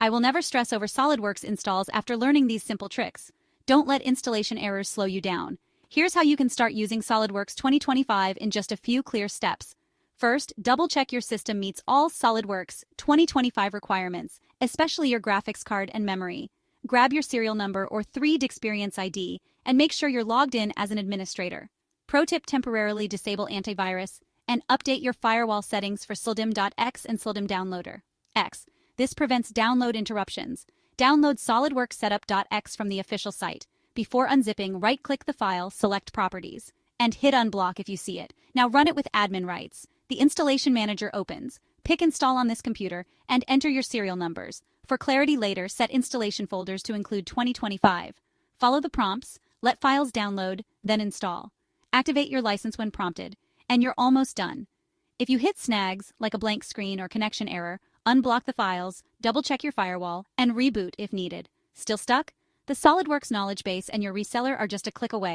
I will never stress over SOLIDWORKS installs after learning these simple tricks. Don't let installation errors slow you down. Here's how you can start using SOLIDWORKS 2025 in just a few clear steps. First, double-check your system meets all SOLIDWORKS 2025 requirements, especially your graphics card and memory. Grab your serial number or 3D Experience ID and make sure you're logged in as an administrator. Pro tip: temporarily disable antivirus and update your firewall settings for SOLIDWORKS and SOLIDWORKS Downloader. This prevents download interruptions. Download SOLIDWORKS setup.x from the official site. Before unzipping, right-click the file, select Properties, and hit Unblock if you see it. Now run it with admin rights. The installation manager opens. Pick Install on this computer and enter your serial numbers. For clarity later, set installation folders to include 2025. Follow the prompts, let files download, then install. Activate your license when prompted, and you're almost done. If you hit snags, like a blank screen or connection error, unblock the files, double-check your firewall, and reboot if needed. Still stuck? The SOLIDWORKS knowledge base and your reseller are just a click away.